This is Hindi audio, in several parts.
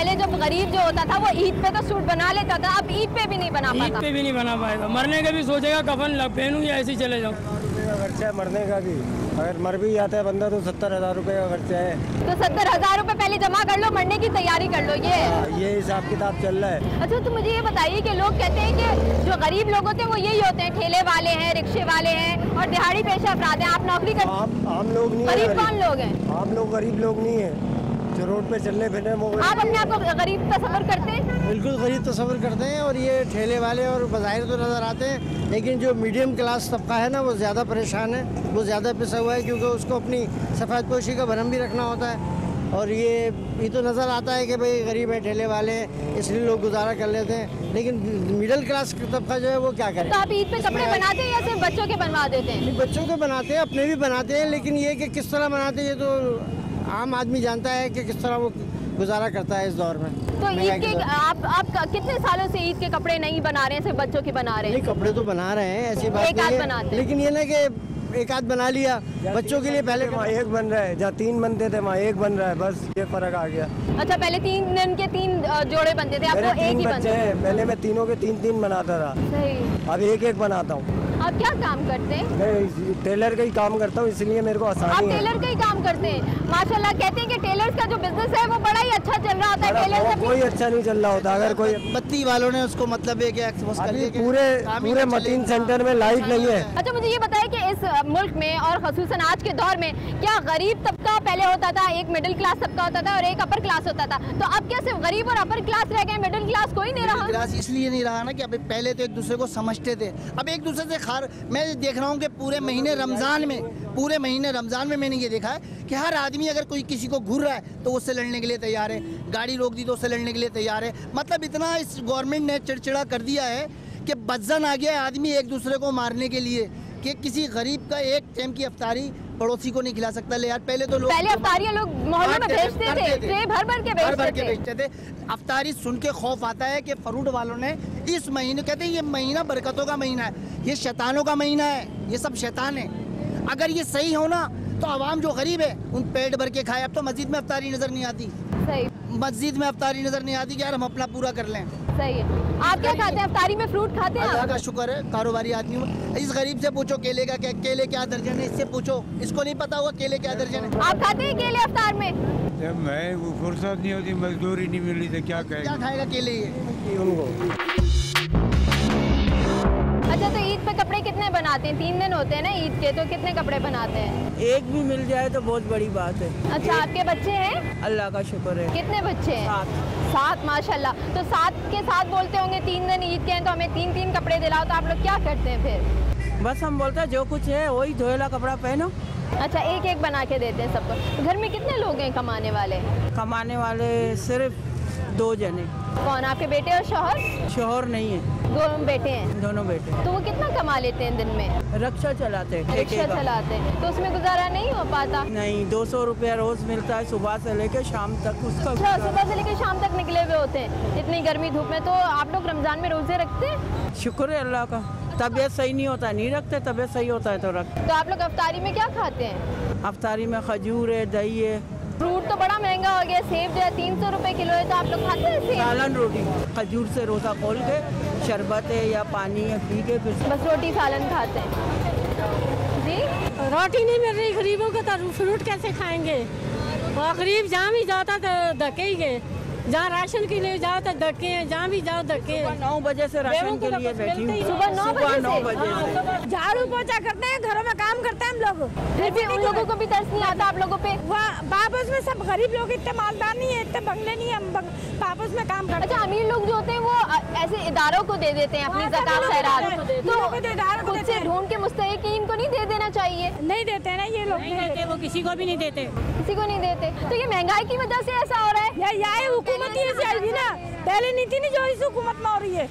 पहले जब गरीब जो होता था वो ईद पे तो सूट बना लेता था, अब ईद पे भी नहीं बना पाता। ईद पे भी नहीं बना पाएगा, मरने का भी सोचेगा कफन पहनूं या ऐसे ही चले जाऊँ। खर्चा है मरने का भी, अगर मर भी जाता है बंदा तो 70,000 रुपये का खर्चा है। तो 70,000 रुपये पहले जमा कर लो, मरने की तैयारी कर लो, ये हिसाब किताब चल रहा है। अच्छा तो मुझे ये बताइए कि लोग कहते हैं कि जो गरीब लोग होते हैं वो यही होते हैं, ठेले वाले हैं, रिक्शे वाले हैं और दिहाड़ी पेशा अफराद हैं। आप नौकरी कर, आम लोग नहीं, गरीब कौन लोग हैं? आम लोग गरीब लोग नहीं है जो रोड पे चलने फिरने। आप अपने आप को गरीब तस्वर करते हैं? बिल्कुल गरीब तस्वर करते हैं, और ये ठेले वाले और बाज़ाहिर तो नज़र आते हैं, लेकिन जो मीडियम क्लास तबका है ना वो ज़्यादा परेशान है, वो ज़्यादा पिसा हुआ है, क्योंकि उसको अपनी सफ़ेद पोशी का भरम भी रखना होता है। और ये तो नज़र आता है कि भाई गरीब है, ठेले वाले हैं, इसलिए लोग गुजारा कर लेते हैं, लेकिन मिडिल क्लास तबका जो है वो क्या करे। तो आप ईद पे कपड़े बनाते हैं या सिर्फ बच्चों के बनवा देते हैं? बच्चों के बनाते हैं, अपने भी बनाते हैं, लेकिन ये कि किस तरह बनाते हैं ये तो आम आदमी जानता है कि किस तरह वो गुजारा करता है इस दौर में। तो ईद के आप कितने सालों से ईद के कपड़े नहीं बना रहे हैं, सिर्फ बच्चों के बना रहे हैं? नहीं, कपड़े तो बना रहे हैं, ऐसी बात नहीं है, लेकिन ये ना कि एक आध बना लिया बच्चों के लिए, पहले वहाँ एक बन रहा है, जहाँ 3 बनते थे वहाँ एक बन रहा है, बस ये फर्क आ गया। अच्छा, पहले 3 दिन के 3 जोड़े बनते थे, आपको एक ही बनते हैं? पहले मैं तीनों के 3-3 बनाता था, सही। अब एक बनाता हूँ। आप क्या काम करते हैं? मैं टेलर का ही काम करता हूँ, इसलिए मेरे को आसानी है। आप टेलर का ही काम करते हैं? माशाल्लाह, कहते हैं कि टेलर्स का जो बिजनेस है वो बड़ा ही अच्छा चल रहा होता है। टेलर का कोई अच्छा नहीं चल रहा होता, अगर कोई बत्ती वालों ने उसको मतलब है कि पूरे मशीन सेंटर में लाइट नहीं है। अच्छा, मुझे ये बताया कि इस मुल्क में और खसूसन आज के दौर में क्या गरीब तबका पहले होता था, एक मिडिल क्लास तबका होता था और एक अपर क्लास होता था, तो अब क्या सिर्फ गरीब और अपर क्लास रह गए, मिडिल क्लास कोई नहीं रहा? क्लास इसलिए नहीं रहा ना कि अब पहले तो एक दूसरे को समझते थे, अब एक दूसरे से मैं देख रहा हूँ कि पूरे महीने रमजान में मैंने ये देखा है कि हर आदमी अगर कोई किसी को घूर रहा है तो उससे लड़ने के लिए तैयार है, गाड़ी रोक दी तो उससे लड़ने के लिए तैयार है। मतलब इतना इस गवर्नमेंट ने चिड़चिड़ा कर दिया है कि बदजन आ गया है आदमी एक दूसरे को मारने के लिए, कि किसी गरीब का एक टाइम की अफ्तारी पड़ोसी को नहीं खिला सकता। ले यार, पहले अफ्तारियां लोग मोहल्लों में भेजते थे, ट्रे भर भर के बेचते थे। अफ्तारी सुन के खौफ आता है कि फ्रूट वालों ने इस महीने, कहते हैं ये महीना बरकतों का महीना है, ये शैतानों का महीना है, ये सब शैतान है। अगर ये सही हो ना तो आवाम जो गरीब है उन पेट भर के खाए। अब तो मस्जिद में अफ्तारी नजर नहीं आती, सही, मस्जिद में अफ्तारी नजर नहीं आती कि यार हम अपना पूरा कर लें। सही है। आप क्या खाते हैं अफ्तारी में? फ्रूट खाते हैं? अल्लाह का शुक्र है, कारोबारी आदमी हूँ। इस गरीब से पूछो केले का क्या, केले क्या दर्जन है, इससे पूछो, इसको नहीं पता होगा केले क्या दर्जन है। आप खाते हैं केले अफ्तार में? जब मैं वो फुर्सत नहीं होती, मजदूरी नहीं मिली तो क्या खाएगा केले उनको। अच्छा, तो ईद पे कपड़े कितने बनाते हैं? 3 दिन होते हैं ना ईद के, तो कितने कपड़े बनाते हैं? एक भी मिल जाए तो बहुत बड़ी बात है। अच्छा, आपके बच्चे हैं? अल्लाह का शुक्र है। कितने बच्चे हैं? 7 माशाल्लाह। तो 7 के साथ बोलते होंगे 3 दिन ईद के हैं तो हमें 3-3 कपड़े दिलाओ, तो आप लोग क्या करते हैं फिर? बस हम बोलते हैं जो कुछ है वही धोएला कपड़ा पहनो। अच्छा, एक बना के देते हैं सबको। घर में कितने लोग हैं कमाने वाले? कमाने वाले सिर्फ 2 जने। कौन, आपके बेटे और शौहर? शौहर नहीं है, दोनों बेटे हैं। दोनों बेटे। तो वो कितना कमा लेते हैं दिन में? रिक्शा चलाते हैं, रिक्शा चलाते हैं, तो उसमें गुजारा नहीं हो पाता? नहीं, 200 रुपया रोज मिलता है सुबह से लेकर शाम तक उसका। अच्छा, सुबह से लेकर शाम तक निकले हुए होते हैं इतनी गर्मी धूप में। तो आप लोग रमजान में रोजे रखते हैं? शुक्र है अल्लाह का। तबीयत सही नहीं होता नहीं रखते, तबीयत सही होता है तो रखते। तो आप लोग अफ्तारी में क्या खाते हैं? अफ्तारी में खजूर है, दही है। फ्रूट तो बड़ा महंगा हो गया, सेब जो है 300 रुपए किलो है, तो आप लोग खाते हैं सेब? सालन रोटी खजूर से रोजा खोल के, शरबत है या पानी है पी के फिर बस रोटी सालन खाते हैं। जी, रोटी नहीं मिल रही गरीबों को तो फ्रूट कैसे खाएंगे? और गरीब जहाँ भी जाता तो धक्के ही गए, जहाँ राशन के लिए जाओ तो धक्के हैं, जहाँ भी जाओ धक्के। 9 बजे से राशन के लिए बैठी हूँ। सुबह 9 बजे से झाड़ू पोछा करते हैं, घरों में काम करते हैं हम लोग, फिर भी उन लोगों को भी तरस नहीं आता आप लोगों पे? वापस में सब गरीब लोग इतने मालदार नहीं है, इतने बंगले नहीं है, हम वापस में काम करते हैं। अच्छा, अमीर लोग जो होते हैं वो ऐसे इदारों को दे देते हैं अपनी ज़कात खैरात, तो खुद से ढूंढ के मुस्तहिकीन को नहीं दे देना चाहिए? नहीं देते ना ये लोग, नहीं देते, वो किसी को भी नहीं देते, किसी को नहीं देते। तो ये महंगाई की वजह से ऐसा हो रहा है या हुकूमत ही ऐसी आएगी ना? पहले नीति नहीं जो इस हुकूमत में हो रही है।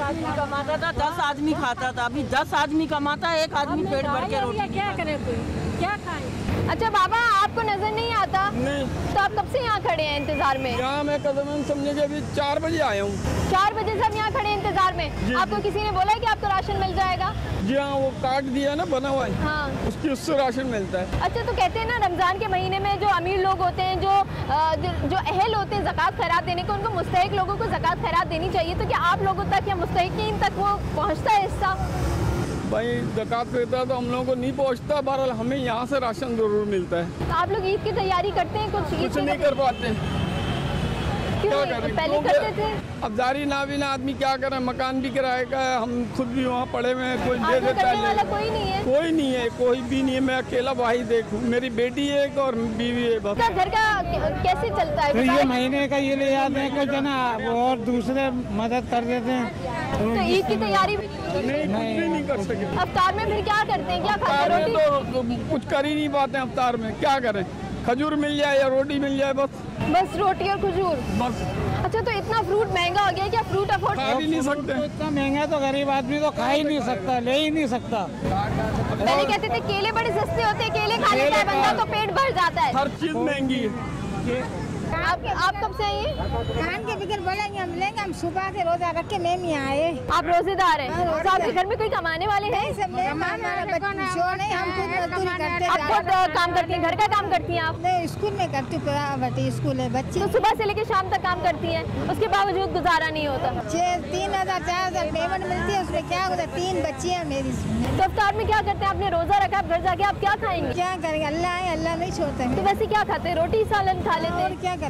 आदमी कमाता था, 10 आदमी खाता था, अभी 10 आदमी कमाता है, एक आदमी पेट भर के रोटी। क्या करे, कोई क्या खाए? अच्छा बाबा, आपको नजर नहीं आता? नहीं। तो आप कब से यहाँ खड़े हैं इंतजार में? यहाँ मैं कदम समझे कि अभी 4 बजे आया हूँ। 4 बजे से हम यहाँ खड़े हैं इंतजार में। आपको किसी ने बोला है कि आपको राशन मिल जाएगा? जी हाँ, वो कार्ड दिया ना बना हुआ है, हाँ, उससे राशन मिलता है। अच्छा, तो कहते हैं ना रमजान के महीने में जो अमीर लोग होते हैं, जो अहल होते हैं ज़कात खैरात देने को, उनको मुस्तहिक लोगों को ज़कात खैरात देनी चाहिए। तो क्या आप लोगों तक या मुस्तहिकीन तक वो पहुँचता है हिस्सा? भाई ज़कात देता है तो हम लोगों को नहीं पहुँचता, बहरहाल हमें यहाँ से राशन जरूर मिलता है। तो आप लोग ईद की तैयारी करते हैं? कुछ नहीं कर पाते। क्यों? पहले करते थे। अब जारी ना भी ना आदमी क्या करें, मकान भी किराए का है, हम खुद भी वहाँ पड़े हुए हैं, कोई दे देता है। वाला कोई नहीं है? कोई नहीं है, कोई भी नहीं है। मैं अकेला भाई देखूं, मेरी बेटी है एक और बीवी है बस। घर का कैसे चलता है? तो ये महीने का ये ले जाते हैं कि जना और दूसरे मदद कर देते हैं। तो ईद की तैयारी नहीं कर सके। अफ्तार में फिर क्या करते हैं? क्या खाते हैं? रोटी? तो कुछ कर ही नहीं पाते अफ्तार में, क्या करें? खजूर मिल जाए या रोटी मिल जाए, बस रोटी और खजूर बस। अच्छा, तो इतना फ्रूट महंगा हो गया, क्या फ्रूट अफोर्ड खा भी नहीं सकते? इतना महंगा तो गरीब आदमी तो खा ही नहीं सकता, ले ही नहीं सकता। पहले कहते थे केले बड़े सस्ते होते हैं, केले खा लेता है बंदा तो पेट भर जाता है। हर चीज महंगी है। आप कब से आई हैं? खान के बगैर बोलेंगे हम लेंगे, हम सुबह से रोजा रख के मैम यहाँ आए। आप रोजेदार हैं? तो आपके घर में कोई कमाने वाले हैं? सब मैम हमारा बच्चे शो नहीं, हम खुद मजदूरी करते हैं। आप खुद काम करती हैं? घर का काम करती हैं आप? नहीं, स्कूल में करती हूँ, प्राइवेट स्कूल है बच्ची। तो सुबह से लेकर शाम तक काम करती हैं, उसके बावजूद गुजारा नहीं होता? 3,000 4,000 पेमेंट मिलती है, उसमें क्या होता है? 3 बच्ची है मेरी। तो अफ्तार में क्या करते हैं? आपने रोजा रखा, आप घर जाके आप क्या खाएंगे? क्या करेंगे? अल्लाह है, अल्लाह नहीं छोड़ते। तो वैसे क्या खाते हैं? रोटी सालन खा लेते हैं? और क्या करें?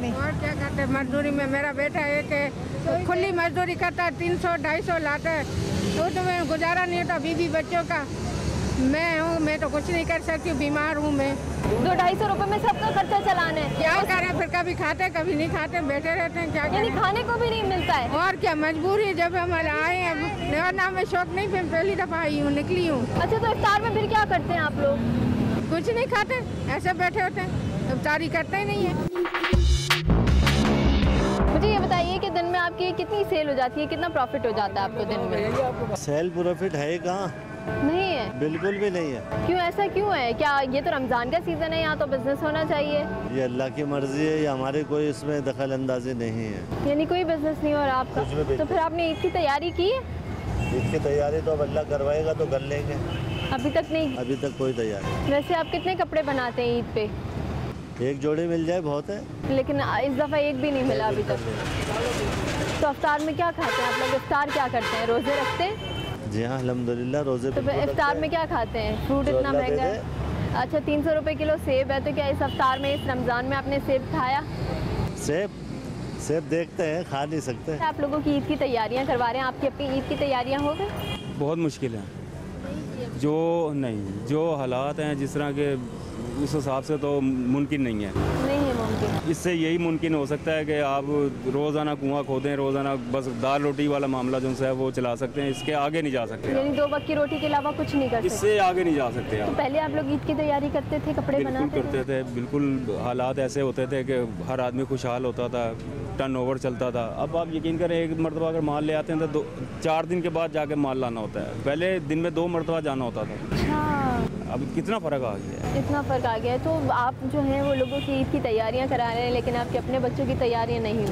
मजदूरी में मेरा बेटा एक खुली मजदूरी करता है, 300-250 लाता है, तो तुम्हें गुजारा नहीं होता बीवी बच्चों का। मैं तो कुछ नहीं कर सकती हूँ, बीमार हूँ मैं। 200-250 रुपए में सबका खर्चा चलाना है। क्या करें फिर? कभी खाते कभी नहीं खाते, बैठे रहते हैं। क्या यानी करें? खाने को भी नहीं मिलता है? और क्या मजबूरी, जब हम आए हैं ना, मैं शौक नहीं, फिर पहली दफा आई हूँ, निकली हूँ। अच्छा, तो इफ्तार में फिर क्या करते हैं आप लोग? कुछ नहीं खाते, ऐसे बैठे होते हैं, इफ्तारी करते ही नहीं है। मुझे ये बताइए कि दिन में आपकी कितनी सेल हो जाती है, कितना प्रॉफिट हो जाता है आपको दिन में? सेल प्रॉफिट है कहाँ? नहीं है? बिल्कुल भी नहीं है। क्यों? ऐसा क्यों है? क्या ये तो रमजान का सीजन है, यहाँ तो बिजनेस होना चाहिए। ये अल्लाह की मर्जी है, ये हमारे कोई इसमें दखल अंदाजी नहीं है। यानी कोई बिजनेस नहीं हो रहा आपका? तो फिर आपने ईद की तैयारी की है? ईद की तैयारी तो अब अल्लाह करवाएगा तो कर लेंगे। अभी तक नहीं? अभी तक कोई तैयारी। वैसे आप कितने कपड़े बनाते हैं ईद पे? एक जोड़ी मिल जाए बहुत है, लेकिन इस दफ़ा एक भी नहीं मिला अभी तक। तो अफ्तार में क्या खाते हैं आप लोग? इफ्तार क्या करते हैं? रोज़े रखते हैं? जी हाँ, अल्हम्दुलिल्लाह रोज़े। तो फिर इफ्तार में क्या खाते हैं? फ्रूट इतना महंगा है। अच्छा, 300 रुपये किलो सेब है, तो क्या इस अफ्तार में, इस रमज़ान में आपने सेब खाया? सेब देखते हैं, खा नहीं सकते। आप लोगों की ईद की तैयारियां करवा रहे हैं, आपकी अपनी ईद की तैयारियां हो गई? बहुत मुश्किल है, जो हालात हैं जिस तरह के, उस हिसाब से तो मुमकिन नहीं है। नहीं है मुमकिन। इससे यही मुमकिन हो सकता है कि आप रोज़ाना कुआं खोदें, रोज़ाना बस दाल रोटी वाला मामला जो है वो चला सकते हैं, इसके आगे नहीं जा सकते। यानी 2 वक्त की रोटी के अलावा कुछ नहीं कर सकते? इससे आगे नहीं जा सकते आप। तो पहले आप लोग ईद की तैयारी करते थे, कपड़े बनाते करते थे? बिल्कुल, हालात ऐसे होते थे कि हर आदमी खुशहाल होता था, टर्नओवर चलता था। अब आप यकीन करें, एक मरतबा अगर माल ले आते हैं तो 4 दिन के बाद जाके माल लाना होता है, पहले दिन में 2 मरतबा जाना होता था। अब कितना फ़र्क आ गया है? इतना फ़र्क आ गया है। तो आप जो हैं वो लोगों की ईद की तैयारियां करा रहे हैं, लेकिन आपके अपने बच्चों की तैयारियां नहीं हुई।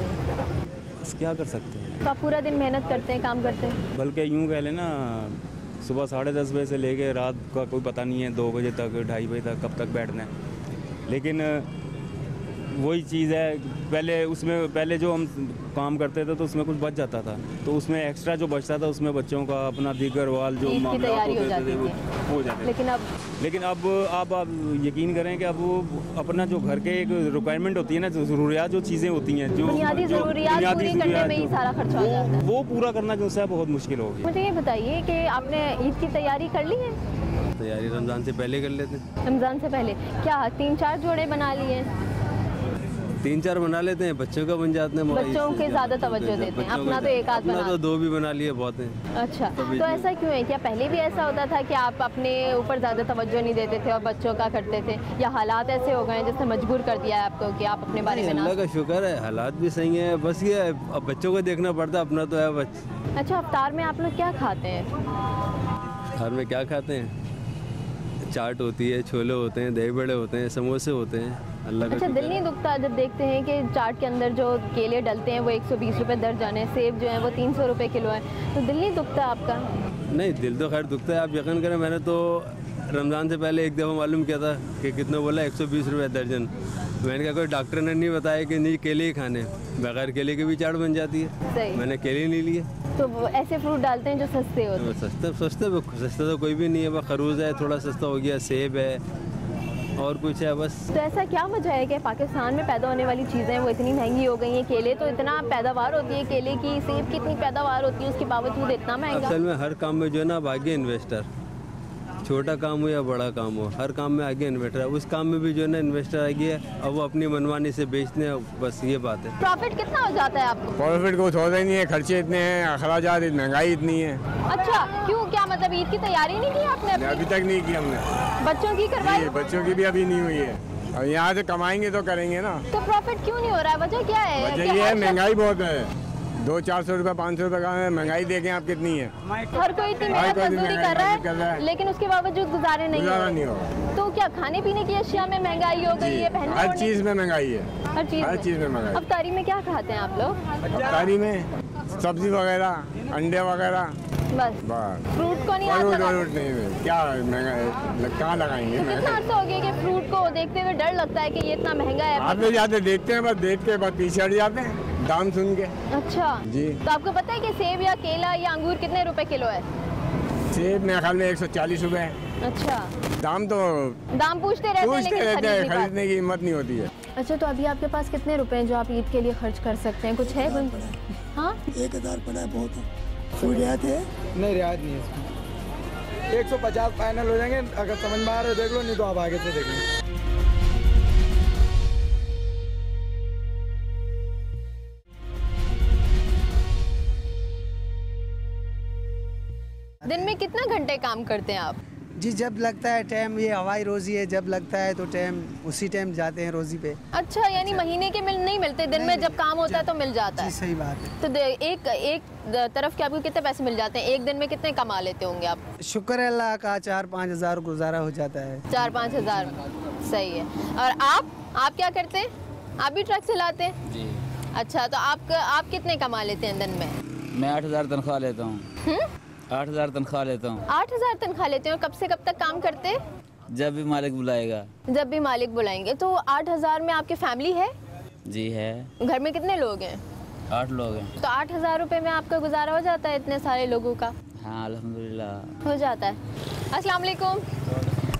बस क्या कर सकते हैं? तो आप पूरा दिन मेहनत करते हैं, काम करते हैं? बल्कि यूँ कह लें ना, सुबह 10:30 बजे से लेके रात का कोई पता नहीं है, 2 बजे तक, 2:30 बजे तक कब तक बैठना है। लेकिन वही चीज़ है, पहले जो हम काम करते थे तो उसमें कुछ बच जाता था, तो उसमें एक्स्ट्रा जो बचता था उसमें बच्चों का अपना दीगर वाल जो तैयारी हो जाती थी, हो जाते। लेकिन अब आप यकीन करें कि अब वो अपना जो घर के एक रिक्वायरमेंट होती है ना, ज़रूरियात जो चीज़ें होती हैं, जो बुनियादी ज़रूरियात पूरी करने में ही सारा खर्चा हो जाता है, वो पूरा करना जो है बहुत मुश्किल हो गया। मुझे ये बताइए कि आपने ईद की तैयारी कर ली है? तैयारी रमज़ान से पहले कर लेते हैं। रमज़ान से पहले क्या 3-4 जोड़े बना लिए? 3-4 बना लेते हैं, बच्चों का बन जाते हैं। बच्चों के ज़्यादा तवज्जो देते हैं, अपना तो एक आध बना, तो 2 भी बना लिए बहुत हैं। अच्छा, तो ऐसा क्यों है? क्या पहले भी ऐसा होता था कि आप अपने ऊपर ज़्यादा तवज्जो नहीं देते थे और बच्चों का करते थे, या हालात ऐसे हो गए जिसने मजबूर कर दिया है आपको कि आप अपने बारे में? अल्लाह का शुक्र है, हालात भी सही है, बस ये अब बच्चों को देखना पड़ता है, अपना तो है बच्चे। अच्छा, अफ्तार में आप लोग क्या खाते हैं? अफ्तार में क्या खाते हैं? चाट होती है, छोले होते हैं, दही बड़े होते हैं, समोसे होते हैं। अल्लाह का अच्छा, दिल नहीं दुखता जब देखते हैं कि चाट के अंदर जो केले डलते हैं वो 120 रुपये दर्जन है, सेब जो है वो 300 रुपये किलो है, तो दिल नहीं दुखता आपका? नहीं, दिल तो खैर दुखता है। आप यकीन करें, मैंने तो रमज़ान से पहले एक दफ़ा मालूम किया था कि कितना बोला, 120 रुपये दर्जन। मैंने कहा कोई डॉक्टर ने नहीं बताया कि नहीं केले ही खाने, बगैर केले के भी चाट बन जाती है। सही। मैंने केले नहीं लिए। तो वो ऐसे फ्रूट डालते हैं जो सस्ते होते हैं। सस्ता तो कोई भी नहीं है, बस खरबूजा है थोड़ा सस्ता हो गया, सेब है और कुछ है बस। तो ऐसा क्या वजह है कि पाकिस्तान में पैदा होने वाली चीज़ें वो इतनी महंगी हो गई हैं? केले तो इतना पैदावार होती है केले की, सेब की इतनी पैदावार होती है, उसके बावजूद इतना महंगा। असल में हर काम में जो है ना, अब आगे इन्वेस्टर, छोटा काम हो या बड़ा काम हो, हर काम में आगे इन्वेस्टर है। उस काम में भी जो है ना इन्वेस्टर आ गया है, अब वो अपनी मनमानी से बेचते हैं, बस ये बात है। प्रॉफिट कितना हो जाता है आपको? प्रॉफिट कुछ होता ही नहीं है, खर्चे इतने हैं, अखराजात, महंगाई इतनी है। अच्छा, क्यों, क्या मतलब ईद की तैयारी नहीं की आपने अपनी? अभी तक नहीं की हमने। बच्चों की करवाई? बच्चों की भी अभी नहीं हुई है, और यहाँ से कमाएंगे तो करेंगे ना। तो प्रॉफिट क्यों नहीं हो रहा है, वजह क्या है? वजह ये है महंगाई बहुत है, 200-400 रुपये 500 रुपये का महंगाई देखें आप कितनी है। हर कोई इतनी मेहनत मजदूरी कर रहा है, लेकिन उसके बावजूद गुजारे नहीं हो रहे। तो क्या खाने पीने की अशिया में महंगाई हो गई है? पहनने हर चीज़ में महंगाई है, हर चीज़ में महंगाई। अफ्तारी में क्या खाते हैं आप लोग? अफ्तारी में सब्जी वगैरह, अंडे वगैरह, बस। फ्रूट को नहीं आता? नहीं, क्या महंगा कहाँ लगाएंगे? कितना अर्सा हो गया कि फ्रूट को देखते हुए डर लगता है कि ये इतना महंगा है? आते जाते देखते हैं, बस देख के बाद पीछे हट जाते हैं दाम सुन के। अच्छा जी। तो आपको पता है कि सेब या केला या अंगूर कितने रुपए किलो है? सेब मेरे ख्याल में 140 रुपए है। अच्छा, दाम पूछते रहते हैं, खरीदने की हिम्मत नहीं होती है। अच्छा, तो अभी आपके पास कितने रुपए हैं जो आप ईद के लिए खर्च कर सकते हैं? कुछ है? हाँ, 1000 पड़ा है, बहुत है। कोई रियायत है? नहीं, रियायत नहीं है। 150 फाइनल हो जाएंगे, अगर समझ में आ रहे देख लो, नहीं तो आप आगे से देख लो। दिन में कितना घंटे काम करते हैं आप? जी, जब लगता है टाइम, ये हवाई रोजी है, जब लगता है तो टाइम उसी टाइम जाते हैं रोजी पे। अच्छा, यानी महीने के नहीं मिलते, दिन में जब काम होता है तो मिल जाता है। सही बात है। तो एक तरफ के आपको कितने पैसे मिल जाते हैं? एक दिन में कितने कमा लेते होंगे आप? शुक्र है अल्लाह का, 4-5 हज़ार गुजारा हो जाता है। 4-5 हज़ार, सही है। और आप क्या करते हैं? आप भी ट्रक चलाते हैं? जी। अच्छा, तो आप कितने कमा लेते हैं दिन में? मैं 8000 तनख्वाह लेता हूँ। 8000 तनख्वाह लेता हूँ। 8000 तनख्वाह लेते हैं? कब से कब तक काम करते हैं? जब भी मालिक बुलाएगा। जब भी मालिक बुलाएंगे। तो 8000 में आपकी फैमिली है? जी है। घर में कितने लोग हैं? 8 लोग हैं। तो 8000 रुपये में आपका गुजारा हो जाता है इतने सारे लोगों का? हाँ, अल्हम्दुलिल्लाह हो जाता है। अस्सलाम वालेकुम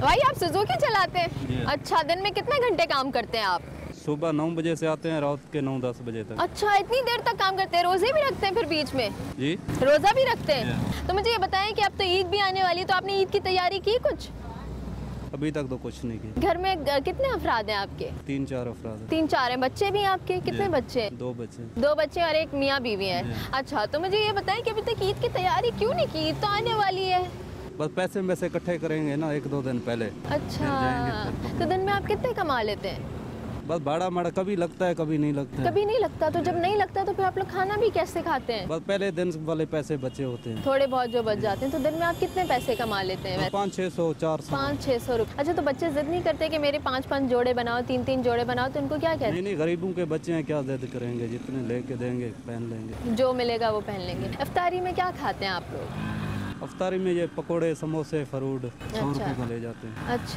भाई, आप सुजुकी चलाते हैं? अच्छा, दिन में कितने घंटे काम करते हैं आप? सुबह 9 बजे से आते हैं, रात के 9-10 बजे तक। अच्छा, इतनी देर तक काम करते हैं? रोजे भी रखते हैं फिर बीच में? जी, रोजा भी रखते हैं। तो मुझे ये बताएं कि अब तो ईद भी आने वाली है, तो आपने ईद की तैयारी की कुछ? अभी तक तो कुछ नहीं की। घर में कितने अफराद हैं आपके? 3-4 अफराद हैं। 3-4 हैं। बच्चे भी हैं आपके? कितने बच्चे? 2 बच्चे। 2 बच्चे और एक मियाँ बीवी हैं। अच्छा, तो मुझे ये बताएं कि अभी तक ईद की तैयारी क्यों नहीं की? ईद तो आने वाली है। बस पैसे में से इकट्ठे करेंगे ना 1-2 दिन पहले। अच्छा, तो दिन में आप कितने कमा लेते हैं? बस भाड़ा माड़ा कभी लगता है, कभी नहीं लगता है। कभी नहीं लगता? तो जब नहीं लगता तो फिर आप लोग खाना भी कैसे खाते हैं? बस पहले दिन वाले पैसे बचे होते हैं, थोड़े बहुत जो बच जाते हैं। तो दिन में आप कितने पैसे कमा लेते हैं? 500-600, 400। 500-600 रुपये। अच्छा, तो बच्चे जिद नहीं करते कि मेरे 5-5 जोड़े बनाओ, 3-3 जोड़े बनाओ, तो उनको क्या कहते हैं? नहीं, गरीबों के बच्चे हैं, क्या जिद करेंगे, जितने लेके देंगे पहन लेंगे, जो मिलेगा वो पहन लेंगे। इफ्तारी में क्या खाते हैं आप लोग? अफ्तारी में ये पकोड़े, समोसे, फरूट 100 रुपये का ले जाते हैं। अच्छा।